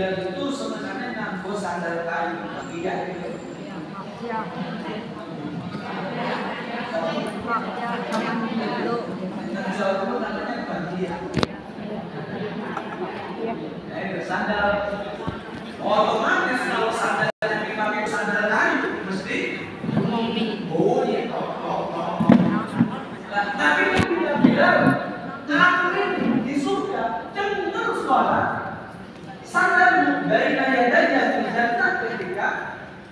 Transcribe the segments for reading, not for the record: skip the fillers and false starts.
Bilal itu sebenarnya nganggo sandal kayu, iya gitu. Iya. Dulu. Itu namanya bagia. Sandal. Otomatis kalau sandal yang dipakai sandal kayu mesti oh iya. Nah, tapi dia bilang, aku ini di surga dengar suara sandal baina yadaya fil jannah ketika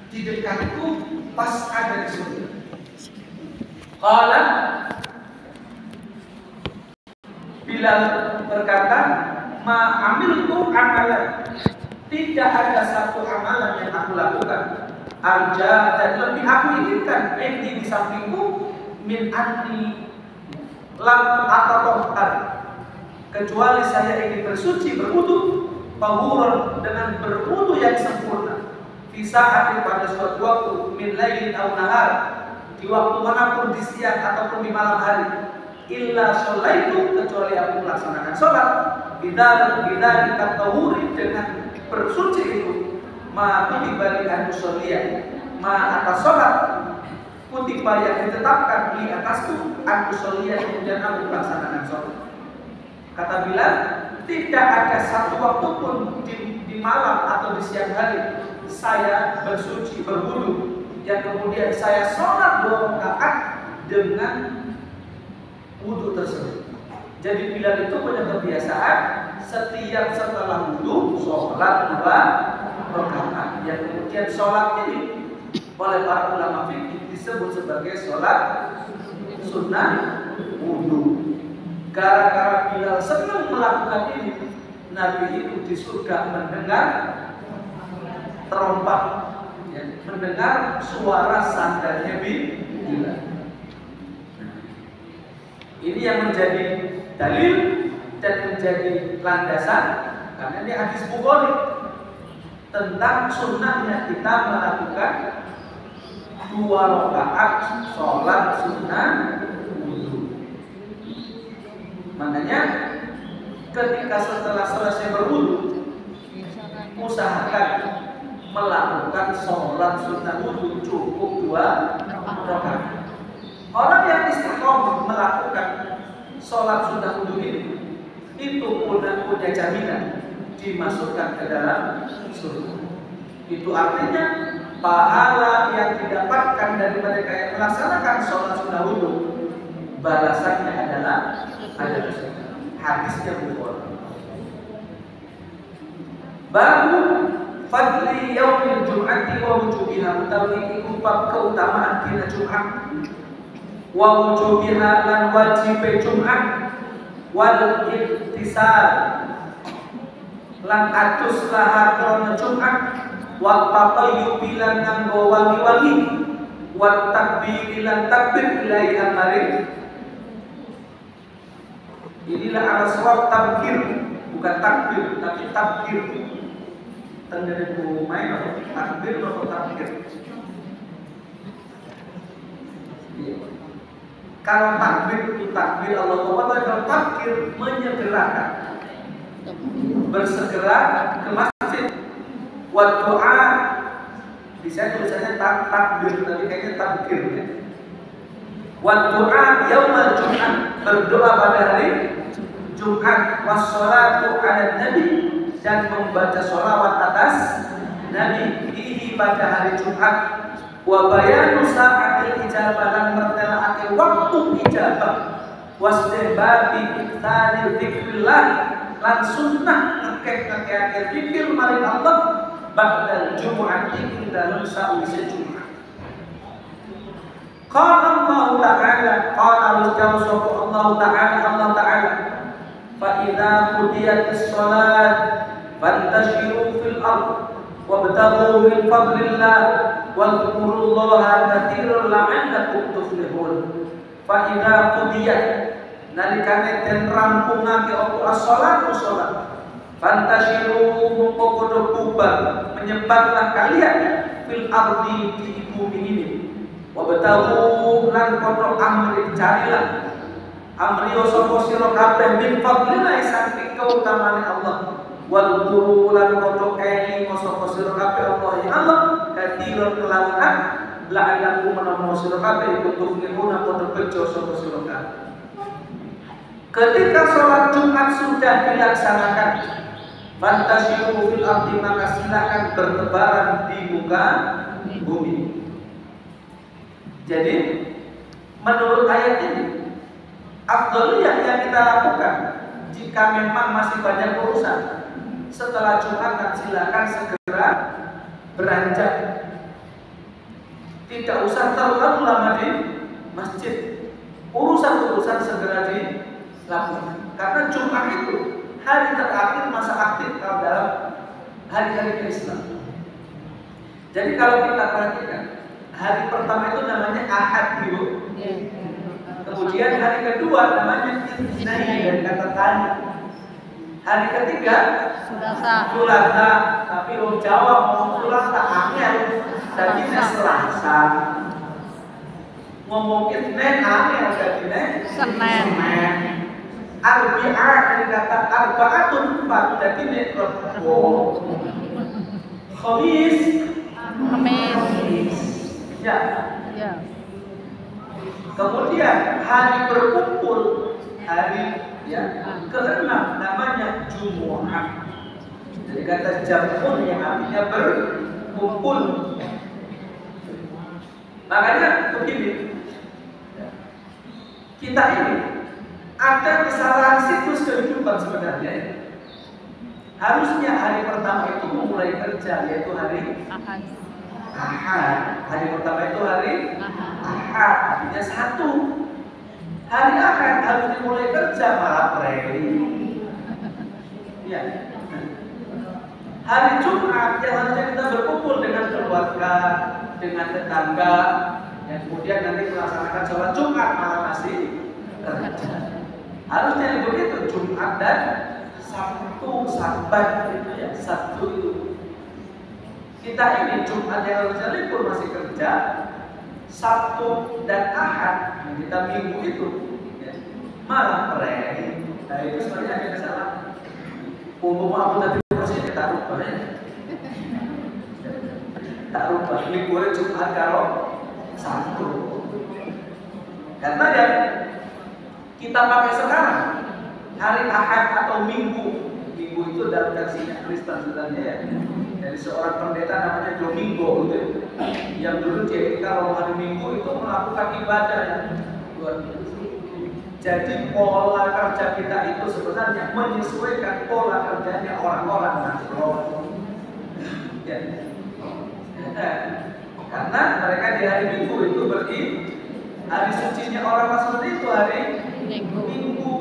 di dekatku pas ada di surga. Qala Bilal berkata, ma amiltu amalan, tidak ada satu amalan yang aku lakukan arja dan lebih aku inginkan di sampingku min anni lam atatohar, kecuali saya ingin bersuci berwudu tahuran dengan berwudu yang sempurna fi sa'atin pada suatu waktu min lailin aw nahar, di waktu manapun di siang ataupun di malam hari, illa sholaitu, kecuali aku melaksanakan sholat bidzalika at-tahuri, dengan bersuci itu ma kutiba li an-sholiyah, ma atas sholat kutiba yang ditetapkan di atasku an-sholiyah, kemudian aku melaksanakan sholat. Kata Bilal, tidak ada satu waktu pun di malam atau di siang hari saya bersuci berwudu yang kemudian saya sholat 2 rakaat dengan wudu tersebut. Jadi Bilal itu punya kebiasaan setiap setelah wudu sholat 2 rakaat, yang kemudian sholat ini oleh para ulama fikih disebut sebagai sholat sunnah wudu. Gara-gara Bilal senang melakukan ini, Nabi itu di surga mendengar terompah, ya, mendengar suara sandalnya Bilal. Ini yang menjadi dalil dan menjadi landasan, karena ini hadis Bukhari tentang sunnahnya kita melakukan 2 rakaat sholat sunnah wudu. Makanya ketika setelah selesai berwudu, usahakan melakukan sholat sunnah wudu cukup 2 rakaat. Orang yang istiqomah melakukan sholat sunnah wudu ini, itu punya jaminan dimasukkan ke dalam surga. Itu artinya pahala yang didapatkan dari mereka yang melaksanakan sholat sunnah wudu, balasannya adalah ada surga. Hadisnya Bukhari. Baru fadli yaumil jum'ati wa wujubiha, utawi iku bab keutamaan dina Jumat wa wujubiha lan wajib Jumat wal iktisar lan atus laha krana Jumat wa tatayyub lan nganggo wangi-wangi wa takbir lan takbir ilaiha maring. Inilah al-sawab tabkir, bukan takbir tapi tabkir. Tengene ku main atau takbir atau tabkir. Kalau takbir itu takbir Allah Ta'ala, kalau takbir menyegerakan, bersegera ke masjid. Wa doa, bisa tulisannya takbir, tapi kayaknya takbir ya. Wa doa yaumal Jum'ah, berdoa pada hari Jumat. Wassalatu ala Nabi, dan membaca sholawat atas Nabi ini pada hari Jumat. Wa bayanu sa'atil ijabah, dan mertelake waktu ijabah. Wastihbabi iktanil dzikrillah, lan sunnah ngekeh-ngekeh zikir maring Allah ba'dal jumu'ati ing dalem sawise Jumat. Qala Allah Ta'ala, qala Allah Ta'ala, fa idza qudiyatis shalat fantashiru fil ardh wabtaghu min fadlillah wadhkurullaha katsiran la'allakum tuflihun. Fa idza qudiyat, nalikane den rampungake apa as-shalatu salat, fantashiru mongko padha bubar, menyebarlah kalian fil ardi di bumi ini. Wabtaghu lan padha amri, carilah amri sapa sira kabeh min fadlillah saking keutamaan Allah. wal qurulan koto eli sapa sira kabeh Allah ya Allah kathirun kelawan la'allakum menawa sira kabeh kudu ngene koto bejo sapa sira kabeh. Ketika sholat Jumat sudah dilaksanakan, fantasyiru fil ardi maka silakan bertebaran di muka bumi. Jadi menurut ayat ini, afdaliyah yang kita lakukan jika memang masih banyak urusan setelah Jumat, kan silakan segera beranjak. Tidak usah terlalu lama di masjid. Urusan-urusan segera dilakukan. Karena Jumat itu hari terakhir masa aktif dalam hari-hari Islam. Jadi kalau kita perhatikan, hari pertama itu namanya Ahad dulu. Kemudian hari kedua namanya Isnain dari kata tani. Hari ketiga Sulasa. Tapi orang Jawa ngomong Sulasa angel. Jadinya Selasa. Ngomong Isnain angel jadinya Senin. Arbi'ah dari kata arba'atun 4 jadinya Rebo. Khamis. Ya. Kemudian hari berkumpul, hari keenam namanya Jumu'ah. Jadi kata jamun yang artinya berkumpul. Makanya begini, kita ini ada kesalahan siklus kehidupan sebenarnya. Harusnya hari pertama itu memulai kerja, yaitu hari Ahad. Hari pertama itu hari Ahad, artinya 1. Hari Ahad harus dimulai kerja, malah preli. Ya. Hari Jumat yang harusnya kita berkumpul dengan keluarga, dengan tetangga, yang kemudian nanti melaksanakan sholat Jumat malah masih kerja. Harusnya begitu, Jumat dan Sabtu, Sabat itu ya, Sabtu itu. Kita ini Jumat yang harusnya libur masih kerja, Sabtu dan Ahad yang kita Minggu itu ya, malah prei. Nah itu sebenarnya ada kesalahan. Umum aku tadi bersih tak rubah ya. Tak rubah, liburnya Jumat kalau Sabtu. Karena yang kita pakai sekarang hari Ahad atau Minggu. Minggu itu dalam versinya Kristen sebenarnya ya. Dari seorang pendeta namanya Domingo gitu. Yang dulu jadi kalau hari Minggu itu melakukan ibadah yang luar biasa. Jadi pola kerja kita itu sebenarnya menyesuaikan pola kerjanya orang-orang Nasrani. Ya. Karena mereka di hari Minggu itu hari sucinya orang Nasrani itu hari Minggu.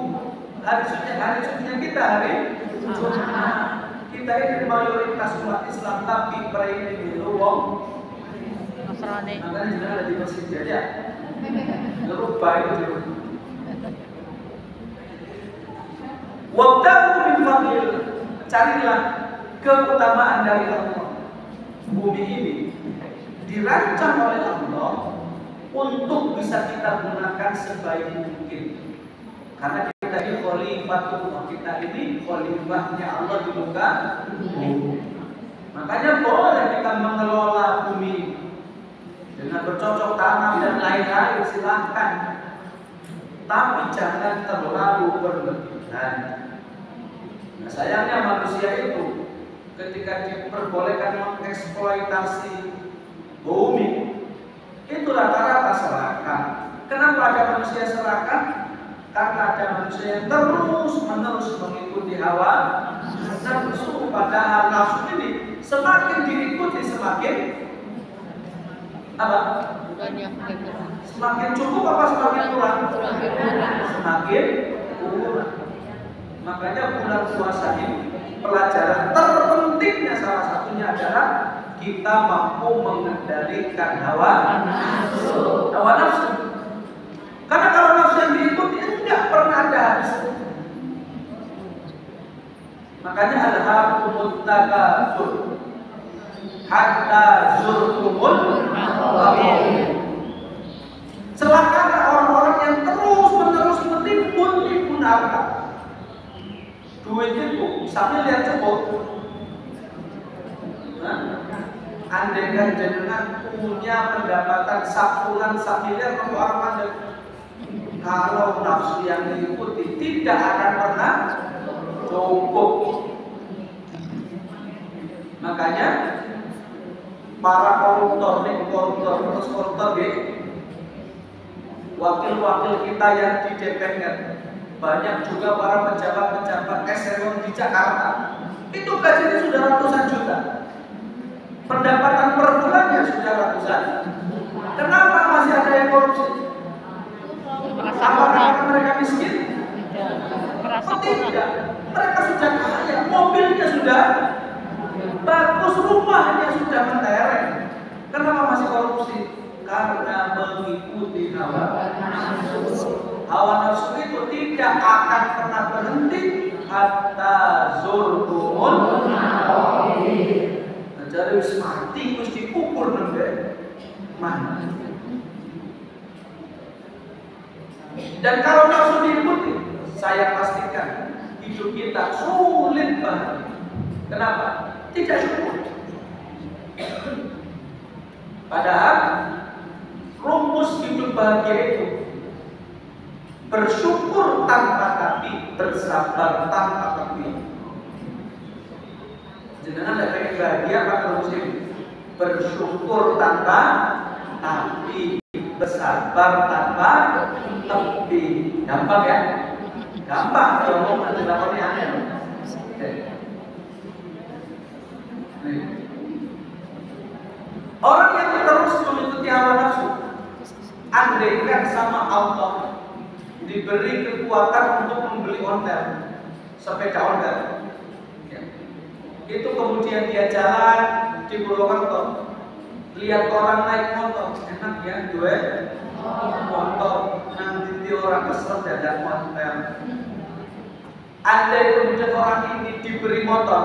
Hari sucinya kita hari Jumat. Kita ini mayoritas umat Islam tapi ini wong Nasrani. Makanya sudah ada di masjid aja. Lupa itu. Wabtahu min fadlil, carilah keutamaan dari Allah. Bumi ini dirancang oleh Allah untuk bisa kita gunakan sebaik mungkin. Karena kita ini khalifatullah, kita ini khalifahnya Allah di muka bumi. Makanya boleh kita mengelola bumi dengan bercocok tanam dan lain-lain, silahkan. Tapi jangan terlalu berlebihan. Nah, sayangnya manusia itu ketika diperbolehkan mengeksploitasi bumi itu rata-rata serakah. Kenapa ada manusia serakah? Karena ada manusia yang terus-menerus mengikuti hawa nafsu. Padahal nafsu ini semakin diikuti semakin apa? Semakin cukup apa semakin kurang? Semakin kurang. Makanya bulan puasa ini pelajaran terpentingnya salah satunya adalah kita mampu mengendalikan hawa nafsu. Hawa nafsu. Karena kalau nafsu yang diikuti tidak pernah ada habisnya. Makanya alhaakumut takatsur hatta zurtumul maqabir. Celakalah orang-orang yang terus-menerus menimbun harta. duit itu sambil lihat cepot. Andai kan jenengan punya pendapatan sakulan miliar untuk orang mandek, kalau nafsu yang diikuti tidak akan pernah cukup. Makanya para koruptor wakil-wakil kita yang di DPR, banyak juga para pejabat-pejabat eselon di Jakarta, itu gajinya sudah ratusan juta, pendapatan per bulannya sudah ratusan. Kenapa masih ada yang korupsi? Apakah mereka miskin? Tidak. Mereka sudah kaya, mobilnya sudah bagus, rumahnya sudah mentereng. Kenapa masih korupsi? Karena mengikuti hawa nafsu. Hawa nafsu itu tidak akan pernah berhenti hatta zurtumul maqabir. Jadi wis mati wis dikubur nembe mana. Dan kalau nafsu diikuti, saya pastikan hidup kita sulit banget. Kenapa? Tidak syukur. Padahal rumus hidup bahagia itu bersyukur tanpa tapi, bersabar tanpa tapi. Jangan ada pengen bahagia apa rumus ini? Bersyukur tanpa tapi, bersabar tanpa tapi. Gampang ya? Gampang. Kalau mau nanti lakonnya aneh. Orang yang terus mengikuti hawa nafsu, andaikan sama Allah diberi kekuatan untuk membeli ontel, sepeda ontel, ya. Itu kemudian dia jalan di Purwokerto, lihat orang naik motor, enak ya, gue motor, nanti orang kesel dadak ontel. Andai kemudian orang ini diberi motor,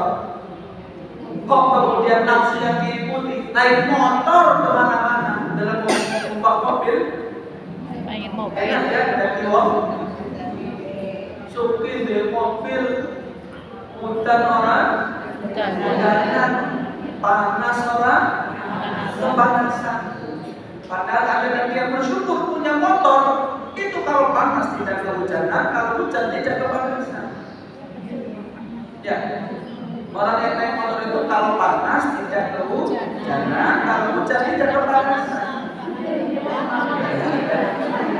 kok kemudian nafsu yang diikuti naik motor kemana-mana dalam numpak mobil, enak ya, dari wong supir di mobil, hutan orang, hujanan, panas orang, kepanasan. Padahal ada dia bersyukur punya motor, itu kalau panas tidak kehujanan, kalau hujan tidak kepanasan. Ya. Orang yang naik motor itu kalau panas tidak kehujanan, kalau hujan tidak kepanasan.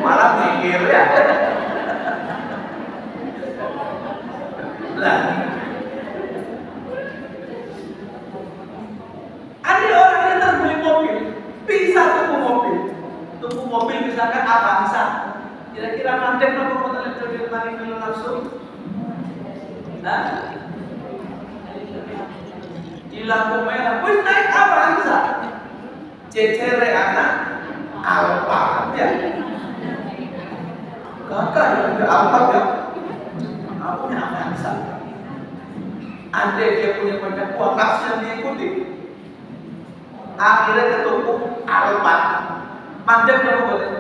Malah mikir ya. Lah, ada orang yang terbeli mobil, bisa tuku mobil misalkan Avanza. Kira-kira mandek berapa motor yang terbeli kemarin langsung? Nah, di lampu merah, wih naik Avanza, cecere anak Alphard ya, kakak ya Alphard ya, aku punya Avanza. Andai dia punya banyak uang, nafsu yang diikuti, akhirnya ketemu Alphard, mandek berapa boleh?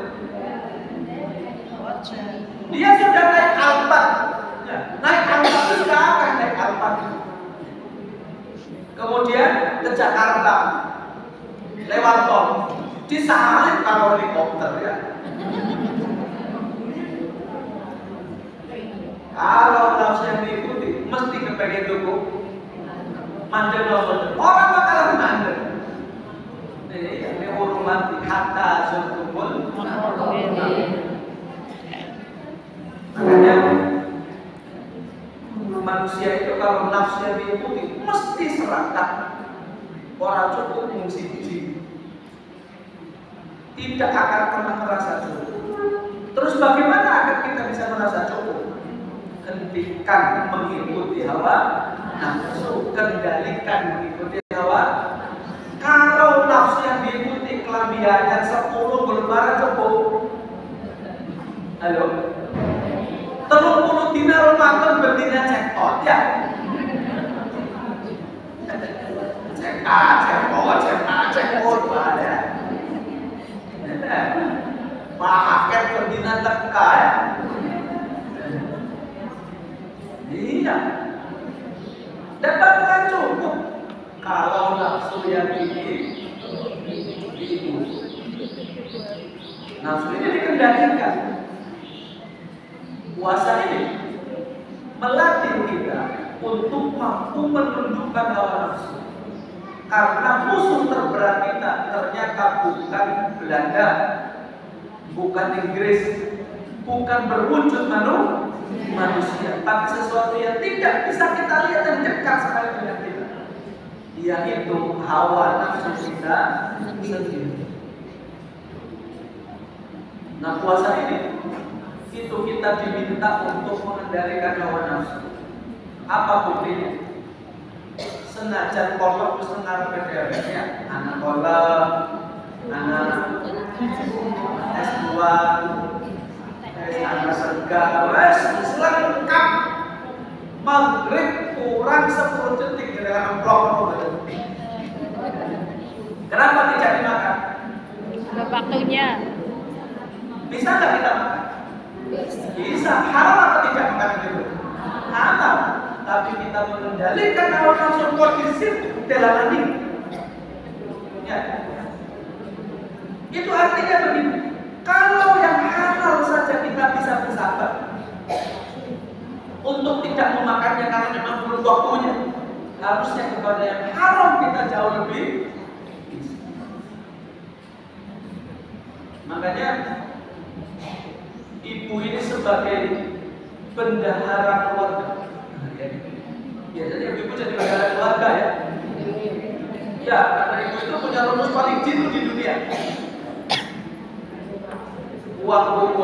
Dia sudah naik Alphard, ya, naik Alphard itu sudah akan naik Alphard. Kemudian ke Jakarta lewat tol, disalip kalau helikopter ya. Kalau nafsu yang diikuti mesti kepengen tuku mandek nomor. Orang bakalan mandek. Ini urung mati hatta zurtumul maqabir. Makanya manusia itu kalau nafsu yang diikuti mesti serakah, orang cukup fungsi biji, tidak akan pernah merasa cukup. Terus bagaimana agar kita bisa merasa cukup? Hentikan mengikuti hawa nafsu, kendalikan mengikuti hawa. Kalau nafsu yang diikuti kelebihannya 10 berlebaran cukup. Halo, 30 dinar Ramadan betina cekot ya. Cekot ya. Paket betina teka ya. Iya, Dan bakalan cukup kalau nafsu yang tinggi itu. Nafsu ini dikendalikan. Puasa ini melatih kita untuk mampu menundukkan hawa nafsu. Karena musuh terberat kita ternyata bukan Belanda, bukan Inggris, bukan berwujud manusia, tapi sesuatu yang tidak bisa kita lihat dan dekat sekali dengan kita, yaitu hawa nafsu kita sendiri. Nah, puasa ini itu kita diminta untuk mengendalikan hawa nafsu. Apa buktinya? Senajan kolok setengah PDRS-nya, anak kolok, anak S2, anak serga, lengkap. Maghrib kurang 10 detik dengan blok. Kenapa tidak dimakan? Waktunya. Bisa nggak kita makan? Bisa. Halal apa tidak makan itu? Halal. Tapi kita mengendalikan hawa nafsu kondisi dalam hati. Ya. Itu artinya begini. Kalau yang halal saja kita bisa bersabar untuk tidak memakannya karena memang belum waktunya, harusnya kepada yang haram kita jauh lebih. Makanya ibu ini sebagai bendahara keluarga. Ya, jadi ibu jadi bendahara keluarga ya. Ya, karena ibu itu punya rumus paling jitu di dunia. Uangmu,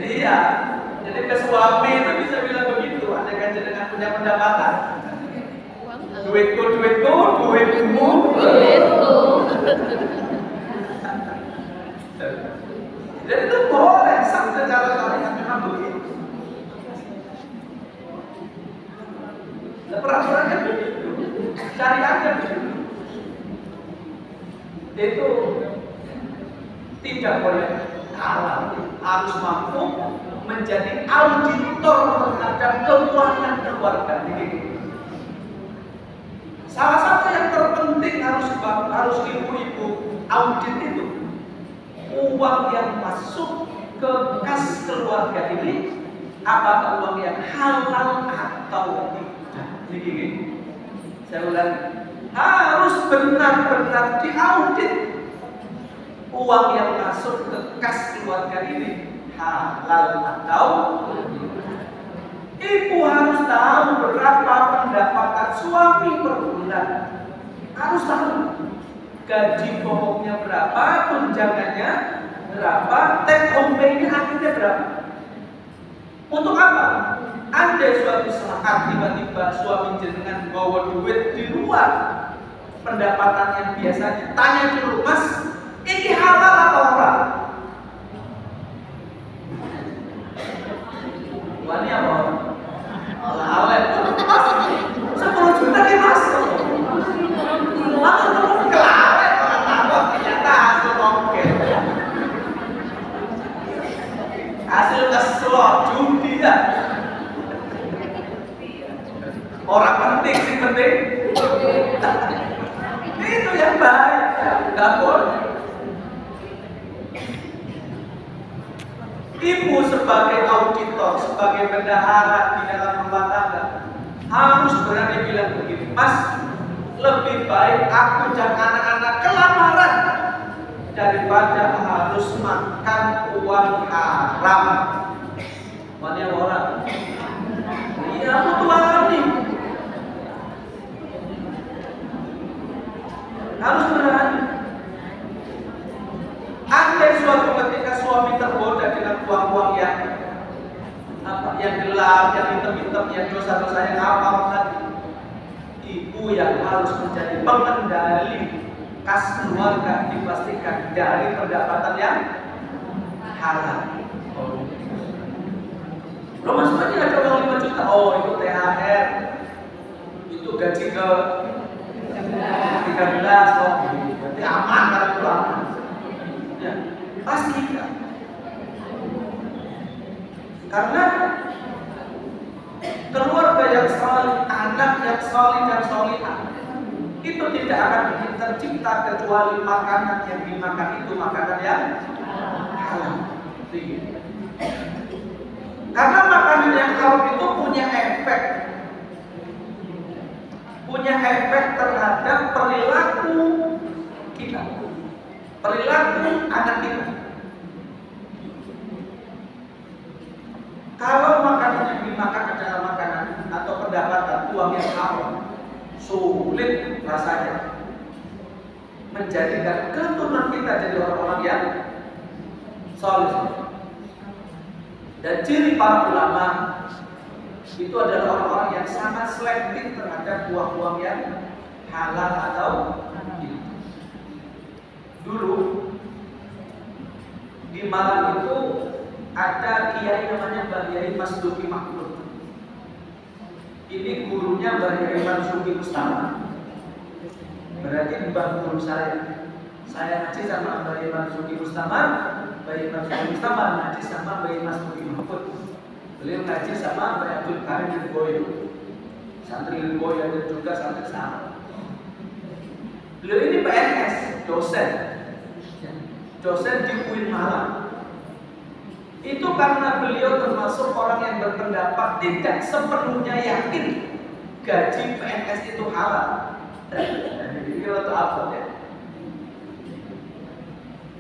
Iya, jadi ke suami itu bisa bilang begitu. Ada kan dengan punya pendapatan. Duitku, duitmu. Jadi itu boleh sampai cara syariat memang begitu. Peraturannya begitu, syariatnya begitu. Itu tidak boleh kalah, harus mampu menjadi auditor terhadap keuangan keluarga. Salah satu yang terpenting harus ibu-ibu audit itu uang yang masuk ke kas keluarga ini, apakah uang yang halal atau tidak. Jadi saya ulangi, harus benar-benar diaudit uang yang masuk ke kas keluarga ini halal atau tidak. Ibu harus tahu berapa pendapatan suami per bulan. Harus tahu gaji pokoknya berapa, tunjangannya berapa, take home pay-nya akhirnya berapa. Untuk apa? Andai suatu saat tiba-tiba suami jenengan bawa duit di luar pendapatan yang biasanya, tanya dulu, Mas, ini halal atau haram? Wah, ini apa? Halal itu 10 juta di masuk. Lalu kamu kelawet orang tambah ternyata hasil mungkin. Hasil keselot judi ya. Orang penting sih penting. Itu yang baik, nggak boleh. Ibu sebagai auditor, sebagai bendahara di dalam rumah tangga harus berani bilang begini, Mas, lebih baik aku dan anak-anak kelaparan daripada harus makan uang haram. Mana orang? Iya, aku tuani. Harus berani. Andai suatu ketika suami tergoda dengan uang-uang yang gelap, yang hitam-hitam, yang dosa-dosa yang apa tadi, ibu yang harus menjadi pengendali kas keluarga dipastikan dari pendapatan yang halal. Lo maksudnya ada uang 5 juta, oh itu THR, itu gaji ke 13, oh berarti aman kalau itu aman. Ya, pastikan. Karena keluarga yang saleh, anak yang saleh dan salihah itu tidak akan tercipta kecuali makanan yang dimakan itu makanan yang halal. Karena makanan yang halal itu punya efek terhadap perilaku kita, perilaku anak kita. Kalau makanan yang dimakan adalah makanan atau pendapatan uang yang haram, sulit rasanya menjadikan keturunan kita jadi orang-orang yang saleh. Dan ciri para ulama itu adalah orang-orang yang sangat selektif terhadap uang-uang yang halal atau tidak. Dulu di Malang itu ada kiai namanya Mbah Yai Mas Duki Mahmud. Ini gurunya Mbah Yai Mansuki Mustafa. Berarti mbah guru saya. Saya ngaji sama Mbah Yai Mansuki Mustafa, Mbah Yai Mansuki Mustafa ngaji sama Mbah Yai Mas Duki Mahmud. Beliau ngaji sama Mbah Abdul Karim Lirboyo. Santri Lirboyo dan juga santri sama. Beliau ini PNS, dosen di UIN Malang. Itu karena beliau termasuk orang yang berpendapat tidak sepenuhnya yakin gaji PNS itu halal. Ini untuk apa ya?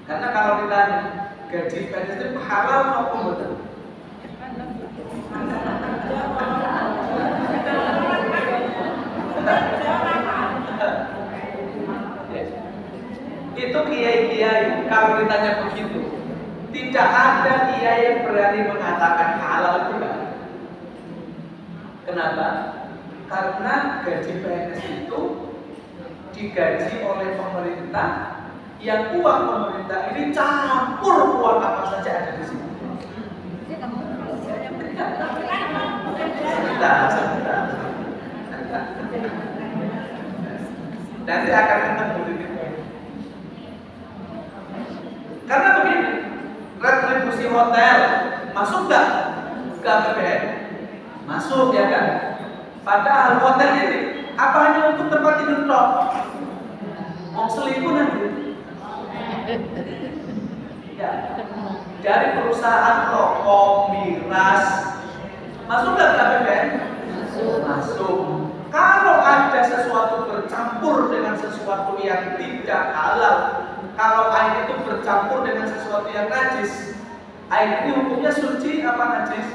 Karena kalau kita gaji PNS itu halal maupun betul. Itu kiai-kiai kalau ditanya begitu, tidak ada kiai yang berani mengatakan halal juga. Kenapa? Karena gaji PNS itu digaji oleh pemerintah, yang uang pemerintah ini campur uang apa saja ada di sini. Sebentar. Nanti akan ketemu di situ. Karena begini, retribusi hotel masuk nggak ke APBN? Masuk ya kan? Padahal hotel ini apa hanya untuk tempat tidur tok? Mau selingkuh nanti? Ya. Dari perusahaan rokok, miras, masuk nggak ke APBN? Masuk. Kalau ada sesuatu bercampur dengan sesuatu yang tidak halal, kalau air itu bercampur dengan sesuatu yang najis, air ini hukumnya suci apa najis?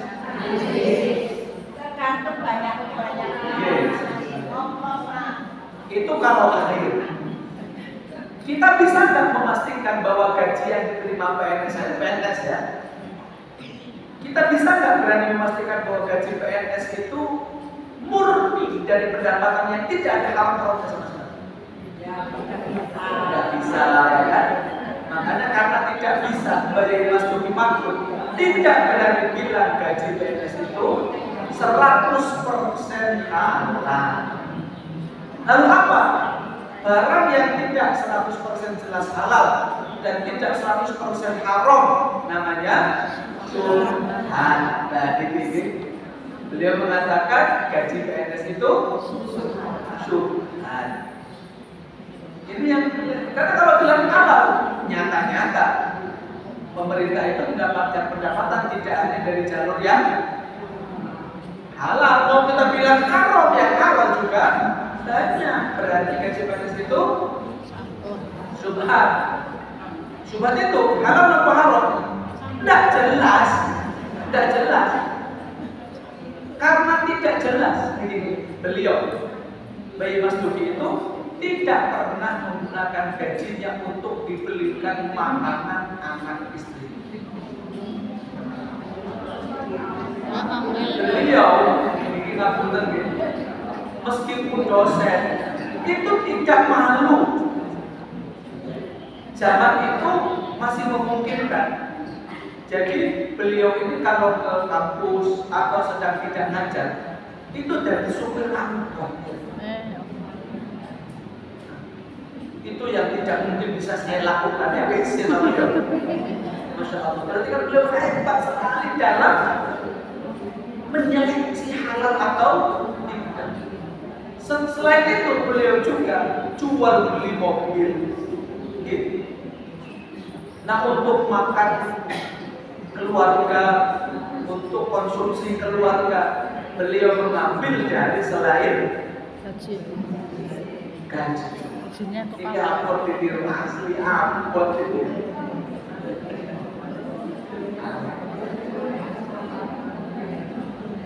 Tergantung banyak. Yes. Itu kalau air. Kita bisa nggak memastikan bahwa gaji yang diterima PNS ya? Kita bisa nggak berani memastikan bahwa gaji PNS itu murni dari pendapatan yang tidak ada haram-haramnya sama sekali? Tidak bisa ya kan? Makanya karena tidak bisa, Mbah Yai Mas Duki Mahmud tidak berani bilang gaji PNS itu 100% halal. Lalu apa? Barang yang tidak 100% jelas halal dan tidak 100% haram namanya syubhat. Tadi beliau mengatakan gaji PNS itu syubhat. Ini yang karena kalau bilang halal, nyata-nyata pemerintah itu mendapatkan pendapatan tidak hanya dari jalur yang halal. Kalau kita bilang haram, yang halal juga banyak. Berarti gaji PNS itu syubhat. Syubhat itu halal atau haram? Tidak jelas. Karena tidak jelas, beliau Bayi Mas Duki itu tidak pernah menggunakan gajinya untuk dibelikan makanan anak istri. Beliau ini ngapunten gitu. Meskipun dosen itu tidak malu. Zaman itu masih memungkinkan. Jadi beliau ini kalau ke kampus atau sedang tidak ngajar, itu dari supir angkot. Itu yang tidak mungkin bisa saya lakukan ya, Masya Allah. Berarti kan beliau hebat sekali dalam atau tidak. Selain itu beliau juga jual beli mobil. Gitu. Nah, untuk makan keluarga, untuk konsumsi keluarga, beliau mengambil dari selain Gaji. gaji. Gajinya tuh Ini ampun ditiru asli, ampun ditiru.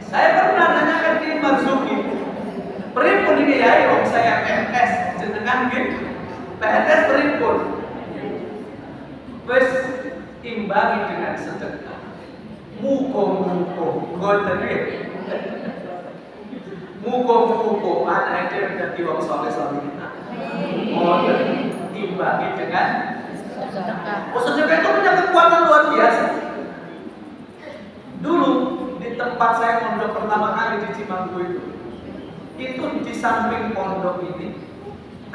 Saya pernah nanyakan ke Marzuki, pripun ini ya, om saya PNS, jenengan gitu, PNS pripun? Wes imbangi dengan sedekah. Mugo-mugo, ngoten nggih. Mugo-mugo anak dhewe dadi wong saleh-saleh. Ngoten, imbangi dengan sedekah. sedekah itu punya kekuatan luar biasa. Dulu di tempat saya pondok pertama kali di Cimanggu itu di samping pondok ini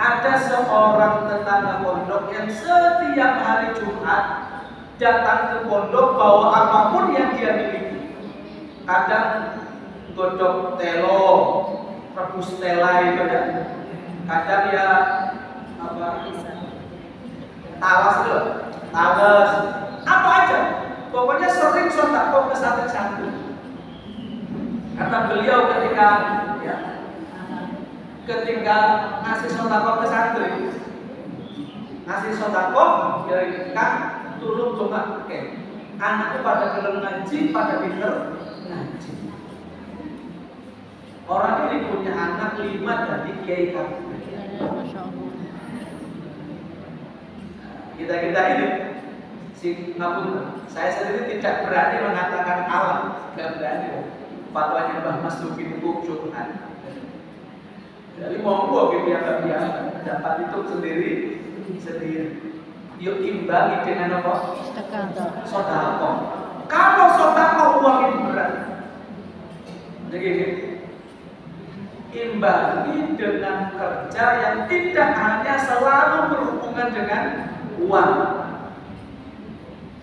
ada seorang tetangga pondok yang setiap hari Jumat datang ke pondok bawa apapun yang dia miliki. Kadang godok telo, rebus tela itu ya. Kadang ya apa? Talas itu, talas, apa aja. Pokoknya sering sedekah ke santri-santri. Kata beliau ketika ngasih sedekah ke santri, ngasih sedekah kan turun cuma anak itu pada gelem ngaji, pada pinter ngaji. Orang ini punya anak 5 dari kiai kabeh. Masya Allah. Kita ini saya sendiri tidak berani mengatakan alam, tidak berani. Fatwanya Mbah Mas Luki itu Quran. Jadi monggo biasa dapat itu sendiri. Yuk imbangi dengan apa? Sedekah. Kalau sedekah uang itu berat. Jadi imbangi dengan kerja yang tidak hanya selalu berhubungan dengan uang.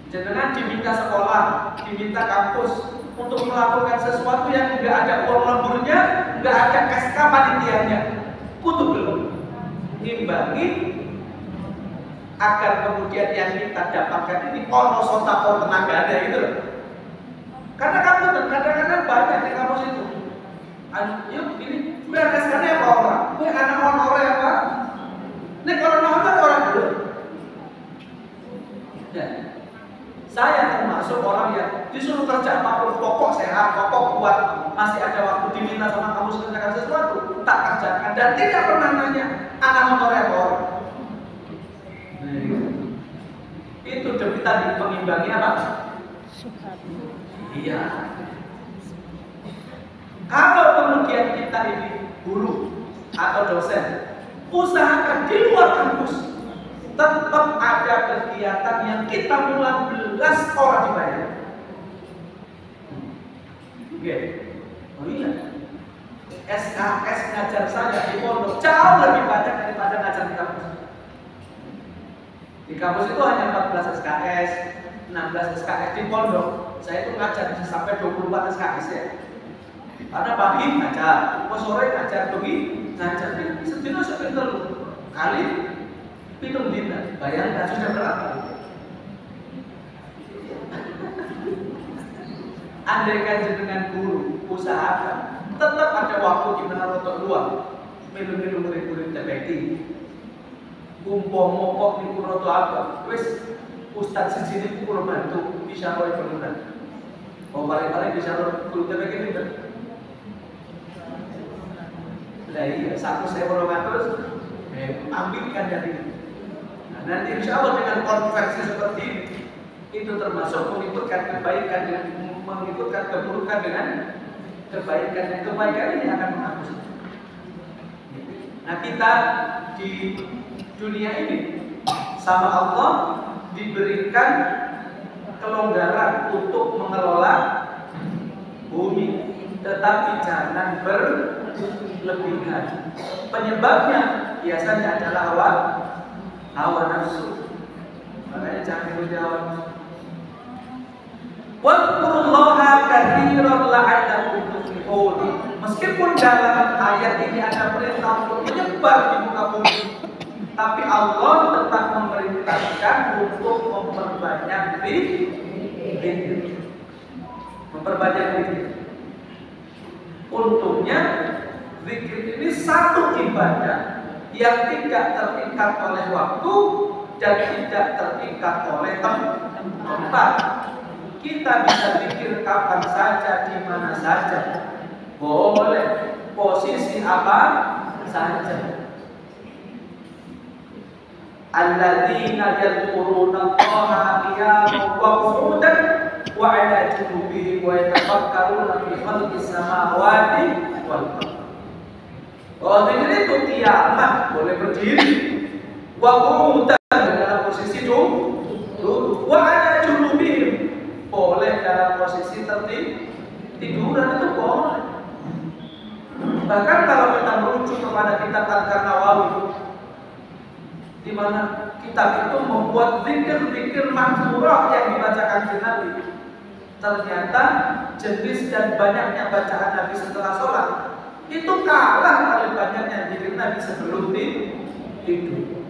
Jangan diminta sekolah, diminta kampus untuk melakukan sesuatu yang nggak ada uang lemburnya, nggak ada SK panitianya. Kudu belum imbangi agar kemudian yang kita dapatkan ini ono sotako tenaga ada gitu loh. Karena kamu kadang-kadang banyak di kampus itu. Yuk ini sebenarnya SK-nya apa orang? Ini anak orang apa? Ini kalau orang dulu. Ya. Saya termasuk orang yang disuruh kerja apapun, pokok sehat, pokok kuat, masih ada waktu diminta sama kamu kerjakan sesuatu, tak kerjakan dan tidak pernah nanya anak motor apa orang. Itu demi tadi mengimbangi apa? Iya. Kalau kemudian kita ini guru atau dosen, usahakan di luar kampus tetap ada kegiatan yang kita mulai belas orang dibayar. Oke. Oh iya. SKS ngajar saya di pondok jauh lebih banyak daripada ngajar di kampus. Di kampus itu hanya 14 SKS, 16 SKS di pondok. Saya itu ngajar sampai 24 SKS ya. Karena pagi ngajar, sore ngajar, pagi ngajar. Sedino sepinter kali pitung dina, bayangkan sudah berapa? Andaikan jenengan guru, usahakan tetap ada waktu di mana untuk luang, minum-minum murid-murid TPT, kumpul mokok di kuroto apa, wes ustadz sini kulo bantu bisa roy bangunan, paling-paling bisa roy guru TPT itu. Nah iya, 1.200 ambilkan dari itu. Nanti insya Allah dengan konversi seperti ini, itu termasuk mengikutkan kebaikan dan mengikutkan keburukan dengan kebaikan, dan kebaikan ini akan menghapus. Nah kita di dunia ini sama Allah diberikan kelonggaran untuk mengelola bumi, tetapi jangan berlebihan. Penyebabnya biasanya adalah hawa nafsu. Makanya jangan ikuti hawa nafsu. Wadkurullaha katsiran la'allakum tuflihun. Meskipun dalam ayat ini ada perintah untuk menyebar di muka bumi, tapi Allah tetap memerintahkan untuk memperbanyak zikir. Memperbanyak zikir. Untungnya zikir ini satu ibadah yang tidak terikat oleh waktu dan tidak terikat oleh tempat. Kita bisa zikir kapan saja, di mana saja. Boleh, posisi apa saja. Alladzina yadhkuruna Allaha qiyaman wa qu'udan wa 'ala junubihim wa yatafakkaruna fi khalqis samawati wal ardh. Oh, ini itu kiamat, boleh berdiri. Wa qu'udan dalam posisi duduk. Wa 'ala junubihim, boleh dalam posisi tiduran itu boleh. Bahkan kalau kita merujuk kepada kitab Al-Nawawi, di mana kitab itu membuat zikir-zikir mahdzurah yang dibacakan Nabi, ternyata jenis dan banyaknya bacaan Nabi setelah sholat itu kalah oleh banyaknya zikir Nabi sebelum tidur.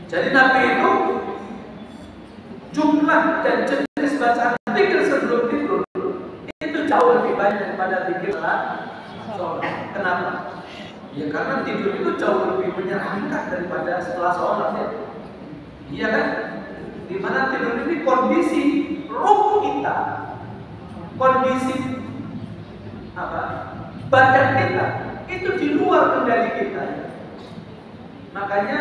Jadi Nabi itu jumlah dan jenis bacaan zikir sebelum tidur itu jauh lebih banyak daripada zikir sholat. Kenapa? Ya karena tidur itu jauh lebih menyenangkan daripada setelah sholat ya. Iya kan? Dimana tidur ini kondisi ruh kita, kondisi apa? Badan kita itu di luar kendali kita. Makanya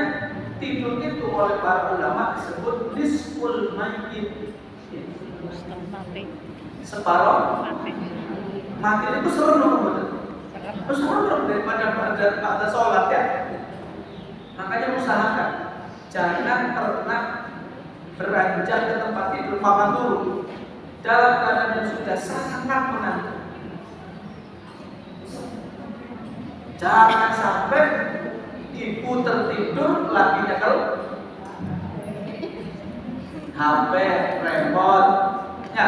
tidur itu oleh para ulama disebut nisful mayyit. Separuh mati itu serenung betul. Terus daripada pada sholat ya. Makanya usahakan jangan pernah beranjak ke tempat tidur papan turun dalam keadaan yang sudah sangat mengantuk. Jangan sampai ibu tertidur lagi nyekel HP, remote, ya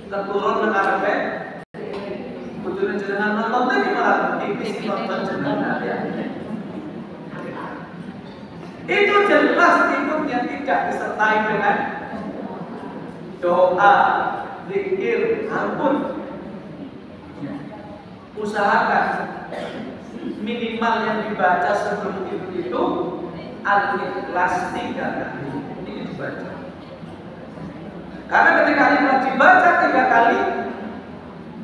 terturun dengan HP. Betul jenengan nonton tadi malah tipis nonton jenengan ya. Itu jelas tidurnya tidak disertai dengan doa, zikir, ampun. Usahakan minimal yang dibaca sebelum tidur itu Al-Ikhlas 3 kali. Ini dibaca. Karena ketika Al-Ikhlas dibaca 3 kali,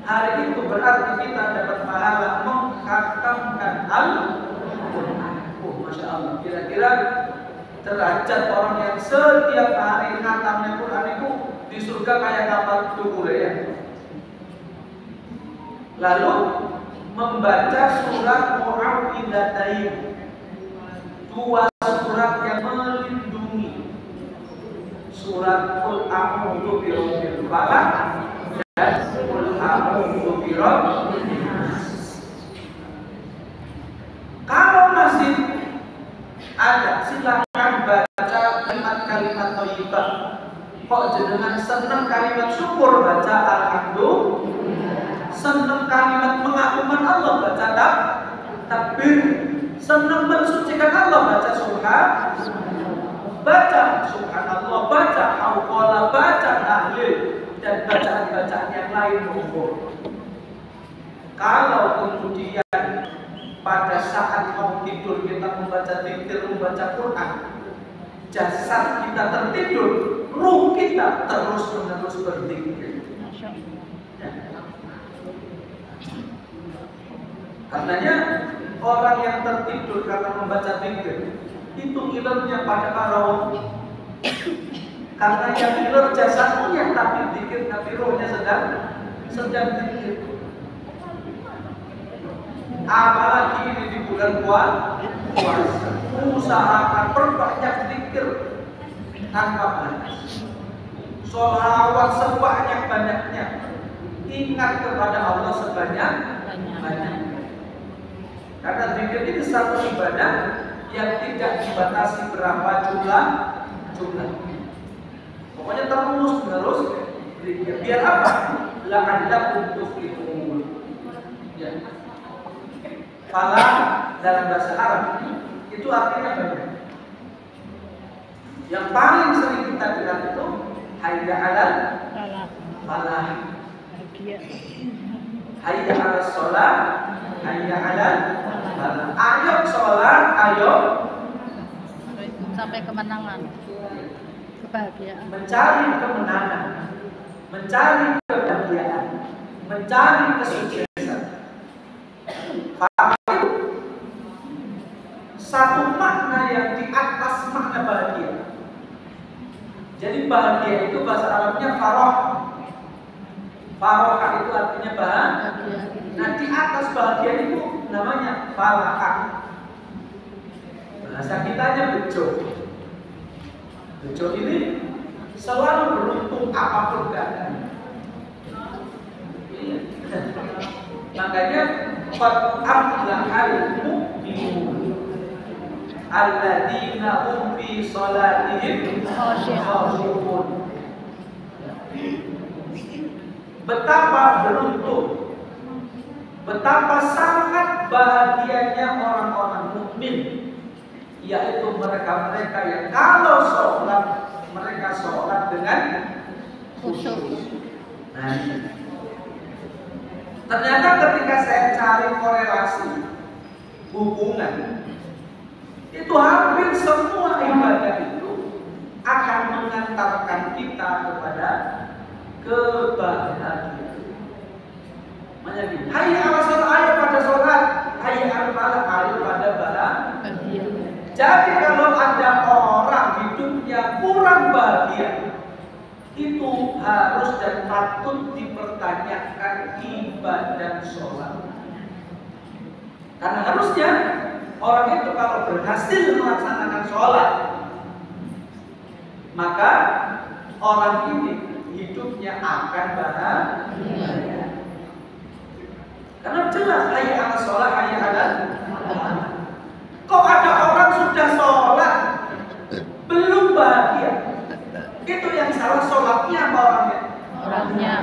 hari itu berarti kita dapat pahala menghatamkan Al-Quran. Oh, Masya Allah. Kira-kira derajat orang yang setiap hari khatamnya Quran itu di surga kayak kapal tubuh ya. Lalu membaca surat Mu'awwidzatain, 2 surat yang melindungi, surat Qul a'udzu birabbil falaq dan Qul a'udzu birabbin nas. Kalau masih ada, silakan baca kalimat-kalimat thayyibah. Kok jenengan senang kalimat syukur baca alhamdulillah, senang kalimat pengakuman Allah baca takbir, senang mensucikan Allah baca baca subhanallah, baca auqala, baca tahlil dan bacaan-bacaan yang lain umum. Kalau kemudian pada saat mau tidur kita membaca zikir, membaca Quran, jasad kita tertidur, ruh kita terus-menerus berzikir. Karenanya orang yang tertidur karena membaca zikir itu ilernya pada karaoke. Karena yang iler jasadnya tapi zikir, tapi rohnya sedang zikir. Apalagi ini di bulan puasa, usahakan perbanyak zikir tanpa batas, sholawat sebanyak-banyaknya, ingat kepada Allah sebanyak-banyaknya. Karena zikir ini satu ibadah yang tidak dibatasi berapa jumlah. Pokoknya terus menerus zikir. Biar apa? La'allakum tuflihun. Falah dalam bahasa Arab itu artinya banyak. Yang paling sering kita dengar itu hayya 'alal Salah. falah, Bahagia. hayya 'alas shalah, hayya 'alal falah. Ayo sholat, ayo Sampai kemenangan. Kebahagiaan. mencari kemenangan, mencari kebahagiaan, mencari kesuksesan. Faham itu? Satu makna yang di atas makna bahagia. Jadi bahagia itu bahasa Arabnya faroh. Faroh itu artinya bahagia. Nah di atas bahagia itu namanya falah. Bahasa kitanya bejo. Bejo ini selalu beruntung apapun keadaan. Iya. Makanya qad aflahal mu'minun alladzina hum fi shalatihim khashi'un. Betapa beruntung, betapa sangat bahagianya orang-orang mukmin, yaitu mereka-mereka yang kalau sholat mereka sholat dengan khusyuk. Nah, ternyata ketika saya cari korelasi hubungan, itu hampir semua ibadah itu akan mengantarkan kita kepada kebahagiaan. Makanya gini, hayya 'ala sholat, ayo pada sholat, hayya 'ala falah, ayo pada bahagia. Jadi kalau ada orang hidupnya kurang bahagia, itu harus dan patut dipertanyakan ibadah sholat. Karena harusnya orang itu kalau berhasil melaksanakan sholat, maka orang ini hidupnya akan bahagia. Karena jelas hayya 'ala sholat, hayya 'ala falah. Kok ada orang sudah sholat belum bahagia? Itu yang salah sholatnya apa orangnya? Orangnya.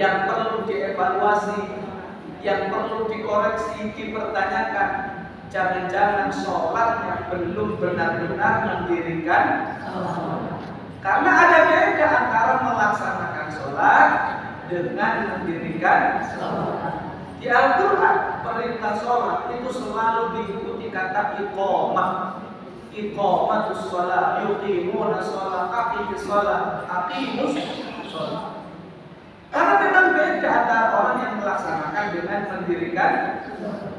Yang perlu dievaluasi, yang perlu dikoreksi, dipertanyakan. Jangan-jangan sholatnya belum benar-benar mendirikan sholat. Karena ada beda antara melaksanakan sholat dengan mendirikan sholat. Di Al-Quran perintah sholat itu selalu diikuti kata iqamah. Iqamatus sholat, yuqimuna sholat, aqimus sholat, aqimus sholat. Karena memang beda antara orang yang melaksanakan dengan mendirikan.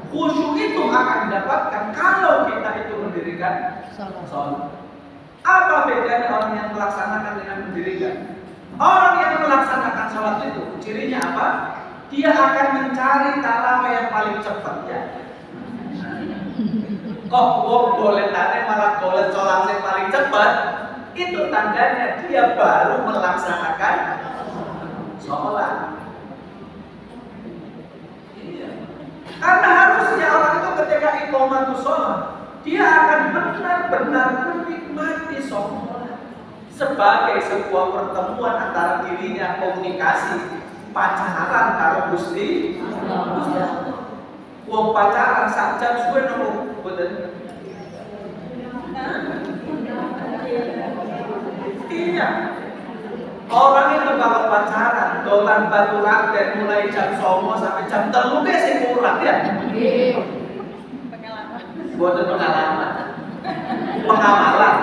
Khusyuk itu akan didapatkan kalau kita itu mendirikan sholat. Apa bedanya orang yang melaksanakan dengan mendirikan? Orang yang melaksanakan sholat itu cirinya apa? Dia akan mencari tarawih yang paling cepat ya. Kok goletane malah golet sholat yang paling cepat? Itu tandanya dia baru melaksanakan sholat. Iya. Karena harusnya orang itu ketika iqamatus sholat, dia akan benar-benar menikmati sholat sebagai sebuah pertemuan antara dirinya, komunikasi, pacaran karo Gusti Allah. Wong pacaran sak jam suwe nopo mboten? Iya. Orang itu kalau pacaran dolan batu raket mulai jam 09.00 sampai jam 3 ke sing kurang ya. Nggih. Pengalaman. Mboten pengalaman. Pengamalan.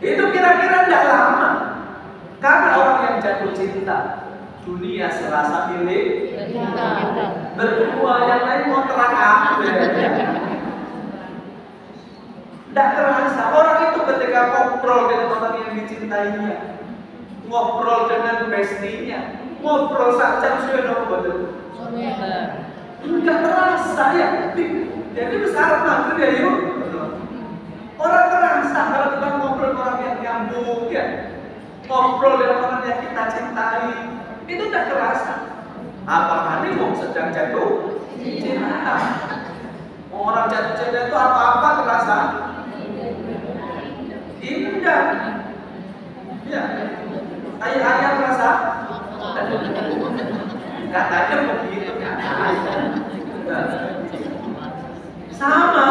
Itu kira-kira tidak lama. Karena orang yang jatuh cinta, dunia serasa milik berdua, yang lain mau terang apa? Tidak terasa. Orang itu ketika ngobrol dengan orang yang dicintainya, ngobrol dengan bestinya, ngobrol saja sudah ngobrol. Enggak terasa ya. Jadi besar maghrib ya yuk. Orang terasa kalau kita ngobrol orang yang nyambung ya. Ngobrol dengan orang yang kita cintai, itu tidak terasa. Apakah ini mau sedang jatuh cinta? Orang jatuh cinta itu apa-apa terasa indah. Ya, ayah terasa. Katanya begitu kan? Sama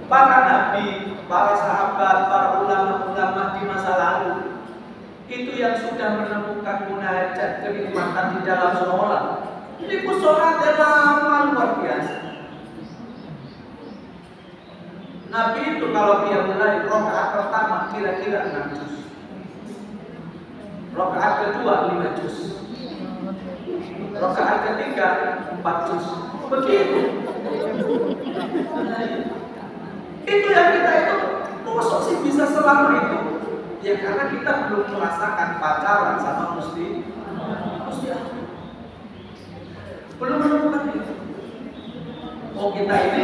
para nabi, para sahabat, para ulama-ulama di masa lalu itu yang sudah menemukan munajat kenikmatan di dalam sholat. Itu sholatnya lama luar biasa. Nabi itu kalau dia mulai rakaat pertama kira-kira 6 juz, rakaat kedua 5 juz, rakaat ketiga 4 juz. Begitu. Itu yang kita itu, kok sih bisa selama itu? Ya karena kita belum merasakan pacaran sama Gusti. Belum menemukan itu. Oh kita ini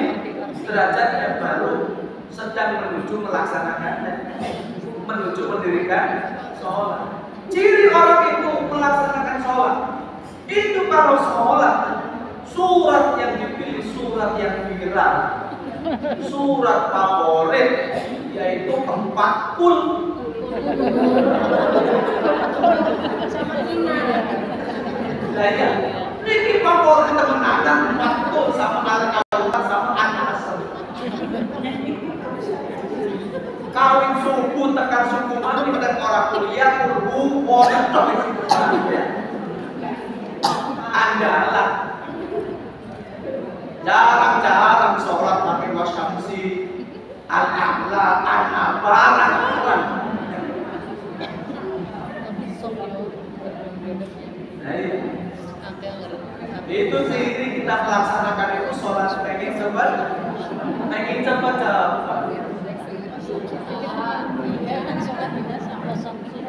derajatnya baru sedang menuju melaksanakannya, menuju mendirikan sholat. Ciri orang itu melaksanakan sholat itu kalau sholat, surat yang dipilih surat yang viral, surat favorit, yaitu 40. Nah ya, ini favorit teman ada 40 sama Al-Kautsar sama An-Nasr. Kawin suku tekan suku mati dan orang kuliah kurbu orang kawin suku mati. Andalan. Jarang-jarang sholat pakai wasyamsi, al-a'la, an-abaran. Itu ciri kita melaksanakan itu sholat pengen cepat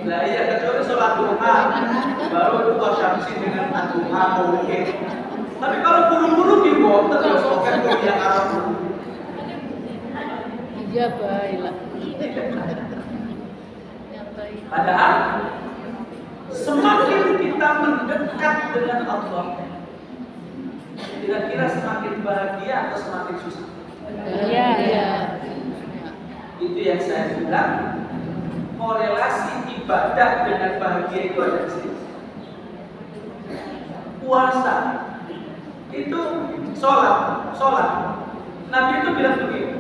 Nah iya kecuali sholat duha baru itu wasyamsi dengan duha mungkin. Tapi kalau buru-buru di boten ya soket kuliah Arab. Iya baiklah. Padahal semakin kita mendekat dengan Allah, kira-kira semakin bahagia atau semakin susah? Iya, iya. Itu yang saya bilang, korelasi ibadah dengan bahagia itu ada di sini. Puasa itu sholat. Nabi itu bilang begini,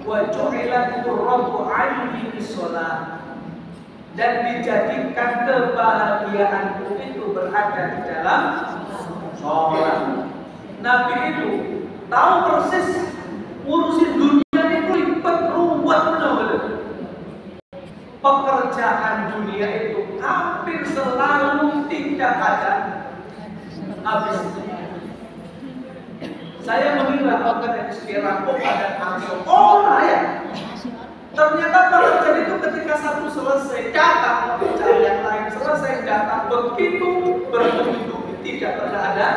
wa ju'ilat qurratu 'aini fi sholat. Dan dijadikan kebahagiaanku itu berada di dalam sholat. Nabi itu tahu persis ngurusin dunia itu ribet, ruwet benar-benar. Pekerjaan dunia itu hampir selalu tidak ada habisnya. Saya mengira bahkan Rampung pada langsung ya. Ternyata pekerjaan itu ketika satu selesai datang, pekerjaan yang lain selesai datang, begitu bertubi-tubi tidak pernah ada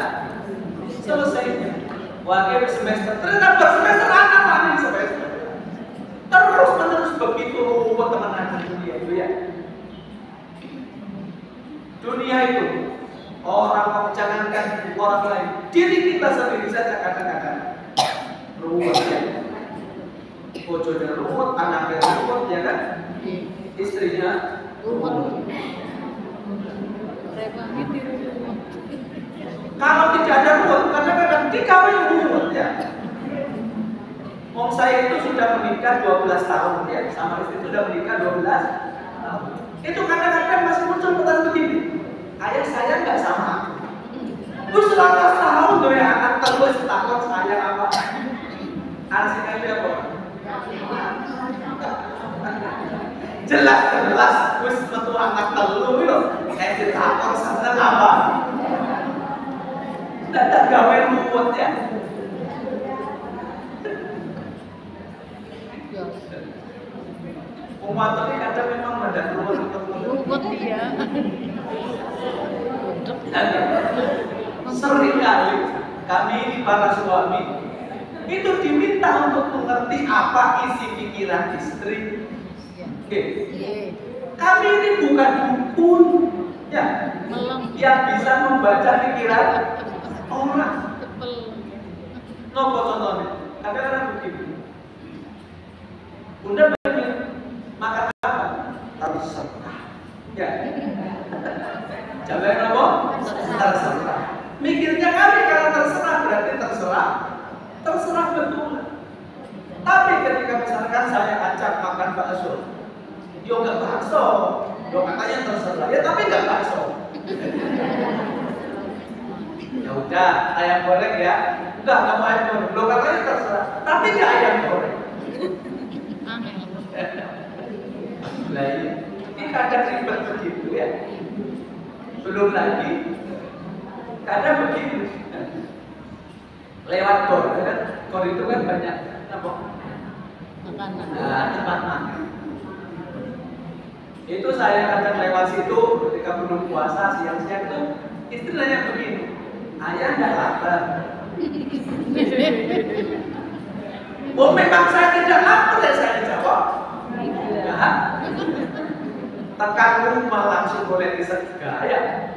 selesainya. Wakil semester, ternyata bersemester anak semester. Terus menerus begitu ruwet teman-teman dunia itu ya. Dunia itu orang jangankan orang lain, diri kita sendiri saja kadang-kadang ruwet ya. Bojonya ruwet, anaknya ruwet ya kan, istrinya ruwet. Kalau tidak ada ruwet, kadang-kadang dikawin ruwet ya. Saya itu sudah menikah 12 tahun ya, sama istri sudah menikah 12 tahun. Itu kadang-kadang masih muncul pertanyaan begini, ayah saya nggak sama aku. 11 tahun tuh ya, anak terus takut saya apa? Artinya itu apa? Jelas, wis metu anak telu itu, kayak ditakut seneng apa? Tidak gawe ruwet ya. Umat ini kadang memang ada ruwet dia. Sering kali kami ini para suami itu diminta untuk mengerti apa isi pikiran istri. Kami ini bukan dukun ya, yang bisa membaca pikiran orang. Nopo contohnya, ada orang begini. Bunda makan apa? Terserah. Ya. Jangan apa? Terserah. Mikirnya kami kalau terserah berarti terserah betul. Tapi ketika misalkan saya ajak makan bakso, yo nggak bakso, yo katanya terserah, ya tapi nggak bakso. Ya udah ayam goreng ya, enggak mau ayam goreng, lo katanya terserah, tapi nggak ayam goreng. Nah ini kadang ribet begitu ya. Belum lagi kadang begini, lewat gor, kan gor itu kan banyak apa? Makanan. Nah, tempat makan. Itu saya kadang lewat situ ketika belum puasa siang-siang itu istri nanya begini, ayah nggak lapar? Oh memang saya tidak lapar ya saya jawab. Ya, tekan rumah langsung boleh disegaya.